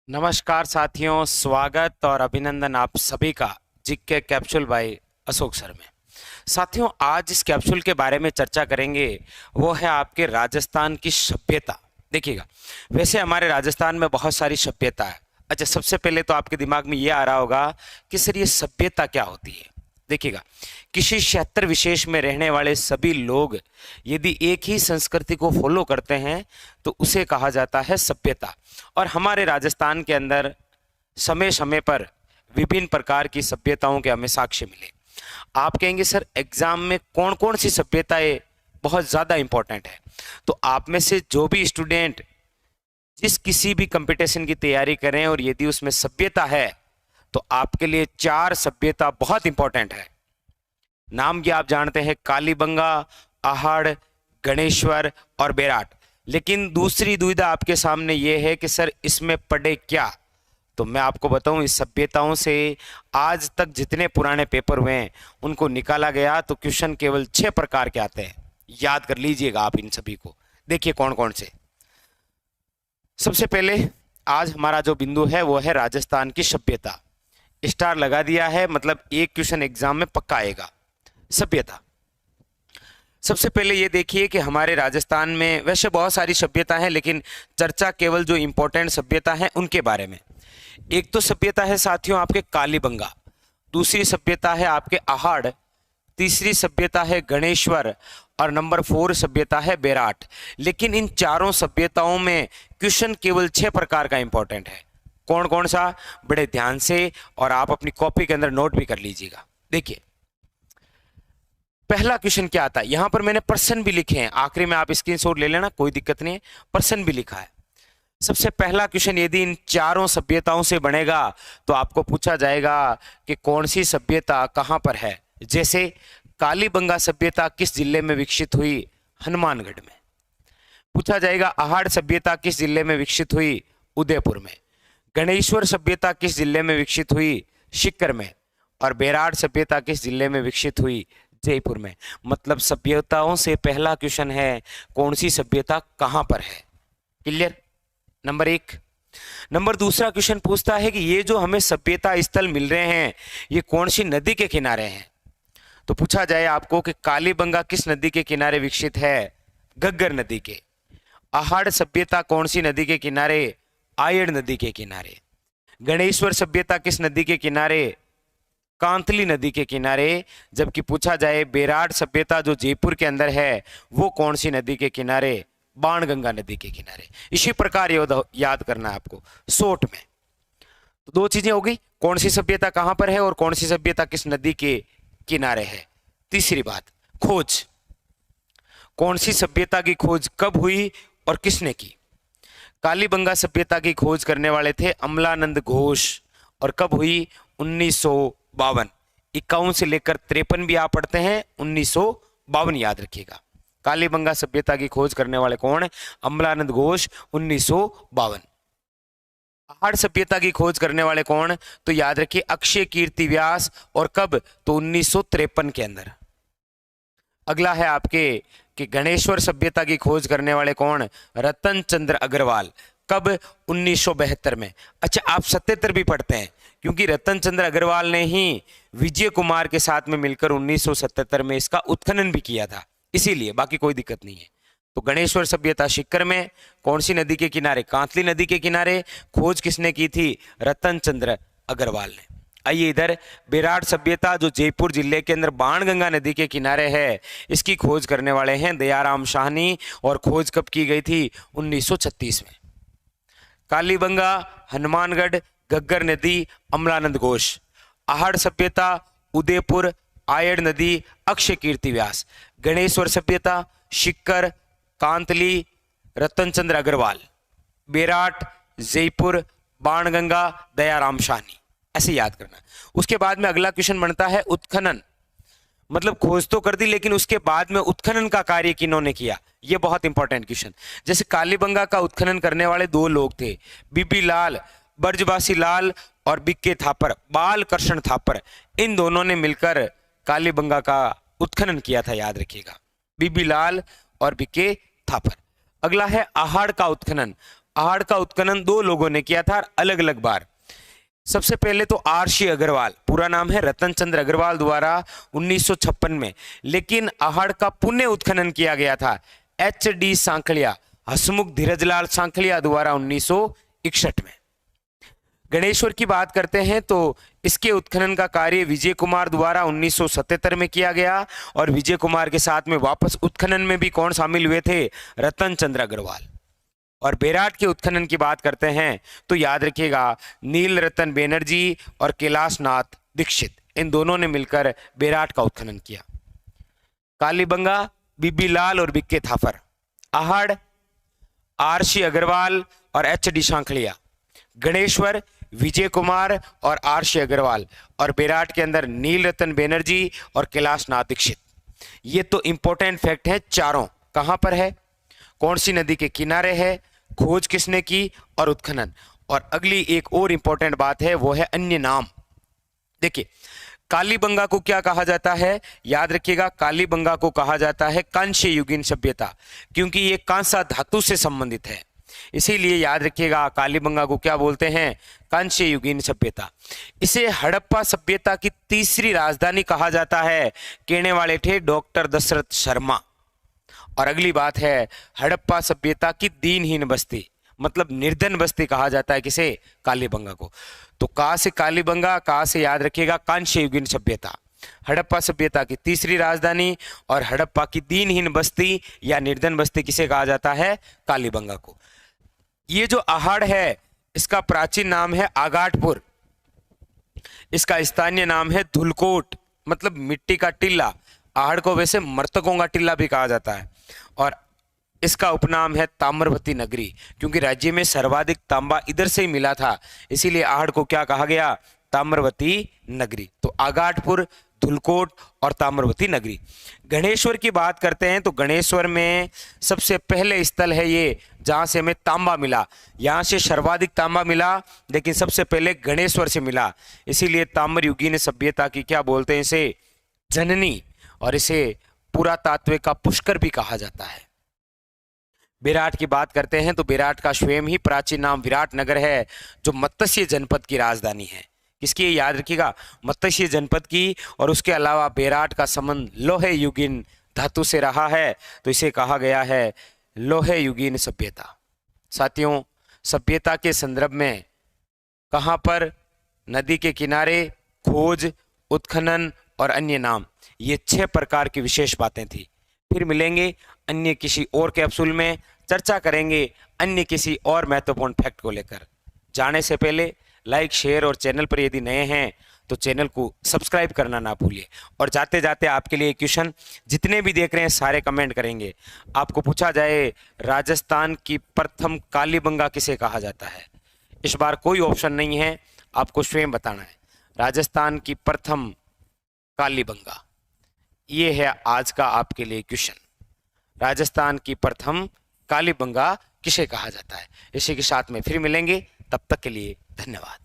नमस्कार साथियों, स्वागत और अभिनंदन आप सभी का GK capsule by Ashok sir में। साथियों, आज इस कैप्सूल के बारे में चर्चा करेंगे, वो है आपके राजस्थान की सभ्यता। देखिएगा, वैसे हमारे राजस्थान में बहुत सारी सभ्यता है। अच्छा, सबसे पहले तो आपके दिमाग में ये आ रहा होगा कि सर ये सभ्यता क्या होती है। देखिएगा, किसी क्षेत्र विशेष में रहने वाले सभी लोग यदि एक ही संस्कृति को फॉलो करते हैं तो उसे कहा जाता है सभ्यता। और हमारे राजस्थान के अंदर समय समय पर विभिन्न प्रकार की सभ्यताओं के हमें साक्ष्य मिले। आप कहेंगे सर एग्जाम में कौन कौन सी सभ्यताएं बहुत ज़्यादा इंपॉर्टेंट है, तो आप में से जो भी स्टूडेंट जिस किसी भी कंपटीशन की तैयारी करें और यदि उसमें सभ्यता है तो आपके लिए 4 सभ्यता बहुत इंपॉर्टेंट है। नाम क्या आप जानते हैं? कालीबंगा, आहड़, गणेश्वर और बेराट। लेकिन दूसरी दुविधा आपके सामने यह है कि सर इसमें पढ़े क्या। तो मैं आपको बताऊं, इस सभ्यताओं से आज तक जितने पुराने पेपर हुए हैं उनको निकाला गया तो क्वेश्चन केवल 6 प्रकार के आते हैं। याद कर लीजिएगा आप इन सभी को। देखिए कौन कौन से। सबसे पहले आज हमारा जो बिंदु है वो है राजस्थान की सभ्यता। स्टार लगा दिया है, मतलब एक क्वेश्चन एग्जाम में पक्का आएगा। सभ्यता, सबसे पहले ये देखिए कि हमारे राजस्थान में वैसे बहुत सारी सभ्यता है, लेकिन चर्चा केवल जो इंपॉर्टेंट सभ्यता है उनके बारे में। एक तो सभ्यता है साथियों आपके कालीबंगा, दूसरी सभ्यता है आपके आहड़, तीसरी सभ्यता है गणेश्वर और नंबर 4 सभ्यता है बेराट। लेकिन इन चारों सभ्यताओं में क्वेश्चन केवल 6 प्रकार का इंपॉर्टेंट है। कौन कौन सा? बड़े ध्यान से और आप अपनी कॉपी के अंदर नोट भी कर लीजिएगा। देखिए पहला क्वेश्चन क्या आता है, यहां पर मैंने पर्सन भी लिखे हैं, आखिरी में आप स्क्रीनशॉट ले लेना, कोई दिक्कत नहीं है, पर्सन भी लिखा है। सबसे पहला क्वेश्चन यदि इन चारों सभ्यताओं से बनेगा तो आपको पूछा जाएगा कि कौन सी सभ्यता कहां पर है। जैसे कालीबंगा सभ्यता किस जिले में विकसित हुई? हनुमानगढ़ में। पूछा जाएगा आहड़ सभ्यता किस जिले में विकसित हुई? उदयपुर में। गणेश्वर सभ्यता किस जिले में विकसित हुई? सीकर में। और बेराट सभ्यता किस जिले में विकसित हुई? जयपुर में। मतलब सभ्यताओं से पहला क्वेश्चन है कौन सी सभ्यता कहां पर है। क्लियर? नंबर 1। नंबर दूसरा क्वेश्चन पूछता है कि ये जो हमें सभ्यता स्थल मिल रहे हैं ये कौन सी नदी के किनारे हैं। तो पूछा जाए आपको कि कालीबंगा किस नदी के किनारे विकसित है? घग्गर नदी के। आहड़ सभ्यता कौन सी नदी के किनारे? आयड़ नदी के किनारे। गणेश्वर सभ्यता किस नदी के किनारे? कांतली नदी के किनारे। जबकि पूछा जाए बेराट सभ्यता जो जयपुर के अंदर है वो कौन सी नदी के किनारे? बाणगंगा नदी के किनारे। इसी प्रकार याद करना है आपको शॉर्ट में। तो 2 चीजें हो गई, कौन सी सभ्यता कहां पर है और कौन सी सभ्यता किस नदी के किनारे है। तीसरी बात, खोज। कौन सी सभ्यता की खोज कब हुई और किसने की? कालीबंगा सभ्यता की खोज करने वाले थे अमलानंद घोष और कब हुई? 1952। 51 से लेकर 53 भी आप पढ़ते हैं, 1952 याद रखिएगा। कालीबंगा सभ्यता की खोज करने वाले कौन है? अमलानंद घोष, 1952। आहड़ सभ्यता की खोज करने वाले कौन? तो याद रखिए अक्षय कीर्ति व्यास, और कब? तो 1953 के अंदर। अगला है आपके कि गणेश्वर सभ्यता की खोज करने वाले कौन? रतन चंद्र अग्रवाल, कब? 1972 में। अच्छा, आप 77 भी पढ़ते हैं क्योंकि रतन चंद्र अग्रवाल ने ही विजय कुमार के साथ में मिलकर 1977 में इसका उत्खनन भी किया था, इसीलिए, बाकी कोई दिक्कत नहीं है। तो गणेश्वर सभ्यता सीकर में, कौन सी नदी के किनारे? कांतली नदी के किनारे। खोज किसने की थी? रतन चंद्र अग्रवाल ने। आइए इधर, बेराट सभ्यता जो जयपुर जिले के अंदर बाणगंगा नदी के किनारे है, इसकी खोज करने वाले हैं दयाराम साहनी, और खोज कब की गई थी? 1936 में। कालीबंगा, हनुमानगढ़, घग्गर नदी, अमलानंद घोष। आहड़ सभ्यता उदयपुर, आयड़ नदी, अक्षय कीर्ति व्यास। गणेश्वर सभ्यता सीकर, कांतली, रतन चंद्र अग्रवाल। बेराट जयपुर, बाणगंगा, दयाराम साहनी। ऐसे याद करना। उसके बाद में अगला क्वेश्चन बनता है उत्खनन। मतलब खोज तो कर दी लेकिन उसके बाद में उत्खनन का कार्य किन्होंने किया, यह बहुत इंपॉर्टेंट क्वेश्चन। जैसे कालीबंगा का उत्खनन करने वाले 2 लोग थे, बीबी लाल, ब्रजवासी लाल और बिक्के थापर, बाल कृष्ण थापर। इन दोनों ने मिलकर कालीबंगा का उत्खनन किया था, याद रखिएगा, बीबी लाल और बिक्के थापर। अगला है आहड़ का उत्खनन। आहड़ का उत्खनन दो लोगों ने किया था अलग अलग बार। सबसे पहले तो आर.सी. अग्रवाल, पूरा नाम है रतन चंद्र अग्रवाल, द्वारा 1956 में। लेकिन आहड़ का पुनः उत्खनन किया गया था H.D. सांखलिया, हसमुख धीरजलाल सांखलिया, द्वारा 1961 में। गणेश्वर की बात करते हैं तो इसके उत्खनन का कार्य विजय कुमार द्वारा 1977 में किया गया, और विजय कुमार के साथ में वापस उत्खनन में भी कौन शामिल हुए थे? रतन चंद्र अग्रवाल। और बेराट के उत्खनन की बात करते हैं तो याद रखिएगा नील रतन बैनर्जी और कैलाश नाथ दीक्षित, इन दोनों ने मिलकर बेराट का उत्खनन किया। कालीबंगा बीबी लाल और बिक्के थापर, आहड़ आर.सी. अग्रवाल और H.D. सांखलिया, गणेश्वर विजय कुमार और आर.सी. अग्रवाल, और बेराट के अंदर नील रतन बैनर्जी और कैलाश नाथ दीक्षित। ये तो इंपॉर्टेंट फैक्ट है चारों। कहां पर है, कौन सी नदी के किनारे है, खोज किसने की, और उत्खनन। और अगली एक और इंपॉर्टेंट बात है वो है अन्य नाम। देखिए कालीबंगा को क्या कहा जाता है, याद रखिएगा कालीबंगा को कहा जाता है कांस्य युगीन सभ्यता, क्योंकि ये कांसा धातु से संबंधित है, इसीलिए याद रखिएगा कालीबंगा को क्या बोलते हैं? कांस्य युगीन सभ्यता। इसे हड़प्पा सभ्यता की तीसरी राजधानी कहा जाता है, कहने वाले थे डॉक्टर दशरथ शर्मा। और अगली बात है हड़प्पा सभ्यता की दीनहीन बस्ती, मतलब निर्धन बस्ती कहा जाता है किसे? कालीबंगा को। तो का से कालीबंगा, का से याद रखिएगा कांस्य युगीन सभ्यता, हड़प्पा सभ्यता की तीसरी राजधानी, और हड़प्पा की दीनहीन बस्ती या निर्धन बस्ती किसे कहा जाता है? कालीबंगा को। ये जो आहड़ है इसका प्राचीन नाम है आगाटपुर, इसका स्थानीय नाम है धुलकोट, मतलब मिट्टी का टिल्ला। आहड़ को वैसे मर्तकों का टिल्ला भी कहा जाता है, और इसका उपनाम है ताम्रवती नगरी, क्योंकि राज्य में सर्वाधिक तांबा इधर से ही मिला था, इसीलिए आहड़ को क्या कहा गया? ताम्रवती नगरी। तो आगाटपुर, धुलकोट और ताम्रवती नगरी। गणेश्वर की बात करते हैं तो गणेश्वर में सबसे पहले स्थल है ये जहां से हमें तांबा मिला, यहां से सर्वाधिक तांबा मिला, लेकिन सबसे पहले गणेश्वर से मिला, इसीलिए ताम्रयुगीन सभ्यता की क्या बोलते हैं इसे? जननी, और इसे पुरातात्विक का पुष्कर भी कहा जाता है। बेराट की बात करते हैं तो बेराट का स्वयं ही प्राचीन नाम विराट नगर है, जो मत्स्य जनपद की राजधानी है। किसकी? याद रखिएगा मत्स्य जनपद की। और उसके अलावा बेराट का संबंध लोहे युगीन धातु से रहा है, तो इसे कहा गया है लोहे युगीन सभ्यता। साथियों, सभ्यता के संदर्भ में कहां पर? नदी के किनारे, खोज, उत्खनन और अन्य नाम, ये 6 प्रकार की विशेष बातें थी। फिर मिलेंगे अन्य किसी और कैप्सूल में, चर्चा करेंगे अन्य किसी और महत्वपूर्ण फैक्ट को लेकर। जाने से पहले लाइक, शेयर और चैनल पर यदि नए हैं तो चैनल को सब्सक्राइब करना ना भूलिए। और जाते जाते आपके लिए क्वेश्चन, जितने भी देख रहे हैं सारे कमेंट करेंगे। आपको पूछा जाए राजस्थान की प्रथम कालीबंगा किसे कहा जाता है? इस बार कोई ऑप्शन नहीं है, आपको स्वयं बताना है। राजस्थान की प्रथम कालीबंगा, ये है आज का आपके लिए क्वेश्चन। राजस्थान की प्रथम कालीबंगा किसे कहा जाता है? इसी के साथ में फिर मिलेंगे, तब तक के लिए धन्यवाद।